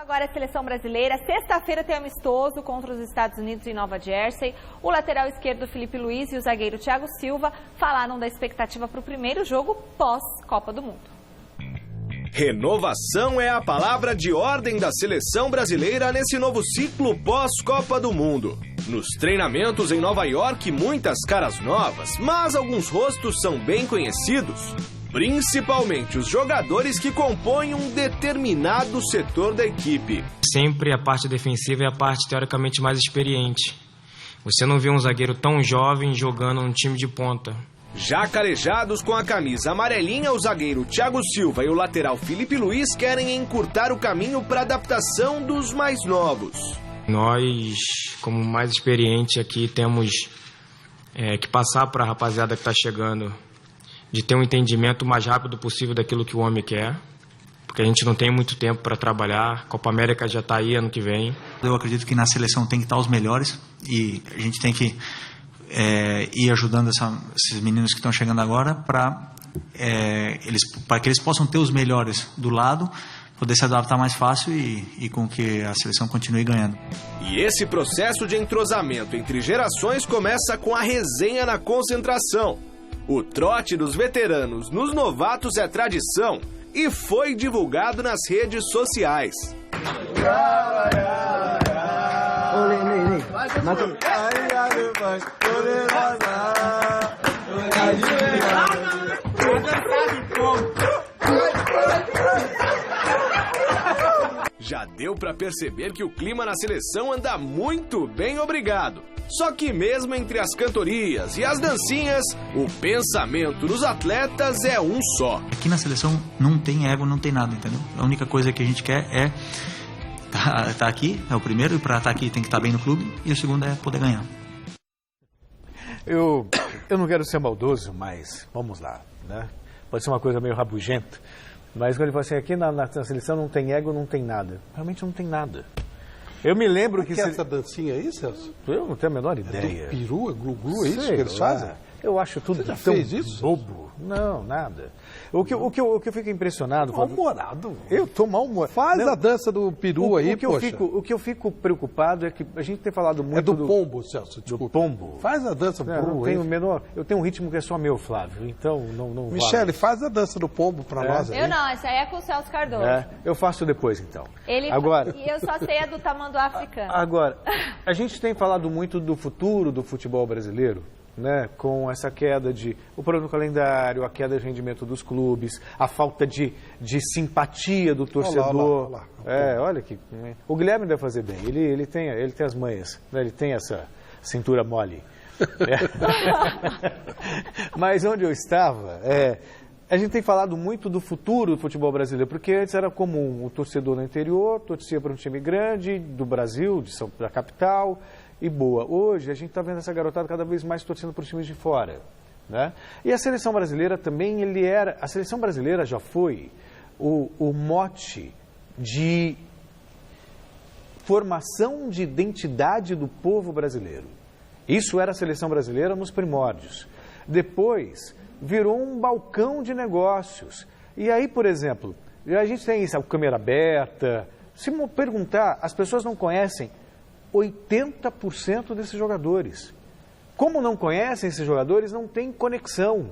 Agora a seleção brasileira, sexta-feira tem amistoso contra os Estados Unidos em Nova Jersey. O lateral esquerdo Felipe Luiz e o zagueiro Thiago Silva falaram da expectativa para o primeiro jogo pós-Copa do Mundo. Renovação é a palavra de ordem da seleção brasileira nesse novo ciclo pós-Copa do Mundo. Nos treinamentos em Nova York, muitas caras novas, mas alguns rostos são bem conhecidos. Principalmente os jogadores que compõem um determinado setor da equipe. Sempre a parte defensiva é a parte teoricamente mais experiente. Você não vê um zagueiro tão jovem jogando num time de ponta. Já carejados com a camisa amarelinha, o zagueiro Thiago Silva e o lateral Felipe Luiz querem encurtar o caminho para a adaptação dos mais novos. Nós, como mais experiente aqui, temos que passar para a rapaziada que está chegando de ter um entendimento o mais rápido possível daquilo que o homem quer, porque a gente não tem muito tempo para trabalhar. A Copa América já está aí ano que vem. Eu acredito que na seleção tem que estar os melhores e a gente tem que ir ajudando esses meninos que estão chegando agora para que eles possam ter os melhores do lado, poder se adaptar mais fácil e com que a seleção continue ganhando. E esse processo de entrosamento entre gerações começa com a resenha na concentração. O trote dos veteranos nos novatos é tradição e foi divulgado nas redes sociais. Já deu para perceber que o clima na seleção anda muito bem, obrigado. Só que mesmo entre as cantorias e as dancinhas, o pensamento dos atletas é um só. Aqui na seleção não tem ego, não tem nada, entendeu? A única coisa que a gente quer é estar aqui, é o primeiro, e para estar aqui tem que estar bem no clube, e o segundo é poder ganhar. Eu não quero ser maldoso, mas vamos lá, né? Pode ser uma coisa meio rabugenta, mas quando ele fala assim, aqui na seleção não tem ego, não tem nada. Realmente não tem nada. Eu me lembro que... essa dancinha aí, Celso? Eu não tenho a menor ideia. Do peru, glu-glu, é isso que eles fazem? Eu acho tudo Você já tão fez isso? bobo. Não, nada. O que eu fico impressionado... Mal-humorado. Eu tô mal-humorado. Faz a dança do peru aí, poxa. O que eu fico preocupado é que a gente tem falado muito... É do pombo, Celso, desculpa. Do pombo. Faz a dança do peru aí. Eu tenho um ritmo que é só meu, Flávio, então não Michele, vale. faz a dança do pombo pra nós aí. Eu não, essa aí é com o Celso Cardoso. Eu faço depois, então. Agora, e eu só sei a do tamanduá africano. Agora, a gente tem falado muito do futuro do futebol brasileiro, né, com essa queda o problema do calendário, a queda de rendimento dos clubes, a falta de simpatia do torcedor. Olha lá. Olha que... O Guilherme deve fazer bem, ele tem as manhas, né, ele tem essa cintura mole. Mas onde eu estava, a gente tem falado muito do futuro do futebol brasileiro, porque antes era comum o torcedor no interior torcia para um time grande do Brasil, da capital, e boa. Hoje a gente está vendo essa garotada cada vez mais torcendo para os times de fora, né? E a seleção brasileira também, a seleção brasileira já foi o mote de formação de identidade do povo brasileiro. Isso era a seleção brasileira nos primórdios. Depois virou um balcão de negócios. E aí, por exemplo, a gente tem isso, a câmera aberta. Se perguntar, as pessoas não conhecem 80% desses jogadores. Como não conhecem esses jogadores, não tem conexão.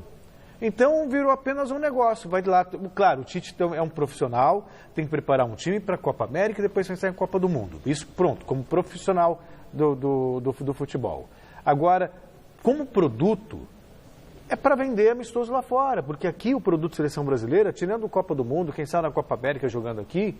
Então virou apenas um negócio. Vai lá, claro, o Tite é um profissional, tem que preparar um time para a Copa América e depois vai sair em Copa do Mundo. Isso pronto, como profissional do futebol. Agora, como produto, é para vender amistoso lá fora, porque aqui o produto seleção brasileira, tirando a Copa do Mundo, quem sabe na Copa América jogando aqui,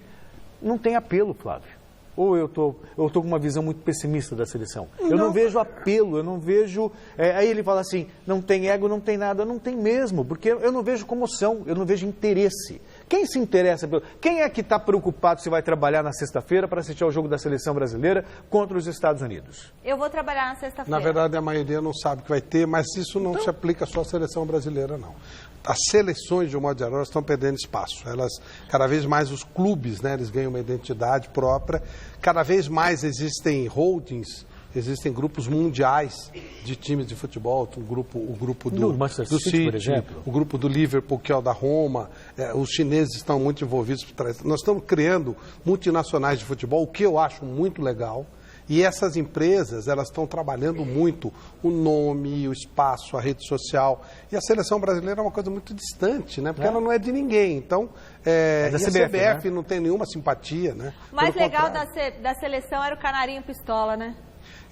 não tem apelo, Flávio. Ou eu tô com uma visão muito pessimista da seleção. Eu não vejo apelo, eu não vejo... aí ele fala assim, não tem ego, não tem nada. Não tem mesmo, porque eu não vejo comoção, eu não vejo interesse. Quem se interessa pelo... Quem é que está preocupado se vai trabalhar na sexta-feira para assistir ao jogo da seleção brasileira contra os Estados Unidos? Eu vou trabalhar na sexta-feira. Na verdade, a maioria não sabe que vai ter, mas isso não se aplica só à seleção brasileira, não. As seleções, de um modo geral, estão perdendo espaço. Elas, cada vez mais os clubes, né, eles ganham uma identidade própria. Cada vez mais existem holdings existem grupos mundiais de times de futebol, o grupo do Manchester City, City, por exemplo. o grupo do Liverpool, que é o da Roma, os chineses estão muito envolvidos por trás. Nós estamos criando multinacionais de futebol, o que eu acho muito legal. E essas empresas, elas estão trabalhando muito o nome, o espaço, a rede social. E a seleção brasileira é uma coisa muito distante, né? Porque ela não é de ninguém. Então, da a CBF, né? Não tem nenhuma simpatia, né? O mais legal da seleção era o canarinho pistola, né?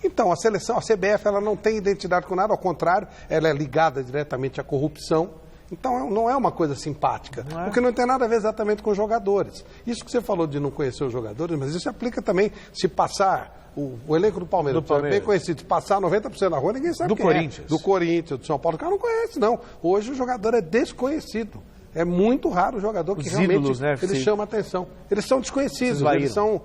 Então, a CBF, ela não tem identidade com nada, ao contrário, ela é ligada diretamente à corrupção. Então, não é uma coisa simpática, porque não tem nada a ver exatamente com os jogadores. Isso que você falou de não conhecer os jogadores, mas isso se aplica também se passar... O elenco do Palmeiras, é bem conhecido, se passar 90% na rua, ninguém sabe quem é. Do Corinthians, do São Paulo, o cara não conhece, não. Hoje o jogador é desconhecido. É muito raro o jogador que realmente ídolos, né, ele chama atenção. Eles são desconhecidos, eles não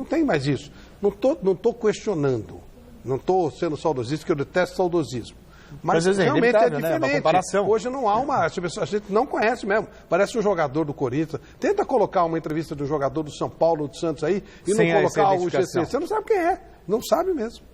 tem mais isso. Não tô questionando, não estou sendo saudosista, porque eu detesto saudosismo. Mas realmente é diferente. Uma comparação. Hoje não há a gente não conhece mesmo. Parece um jogador do Corinthians. Tenta colocar uma entrevista de um jogador do São Paulo, do Santos aí, e não colocar o GC. Você não sabe quem é. Não sabe mesmo.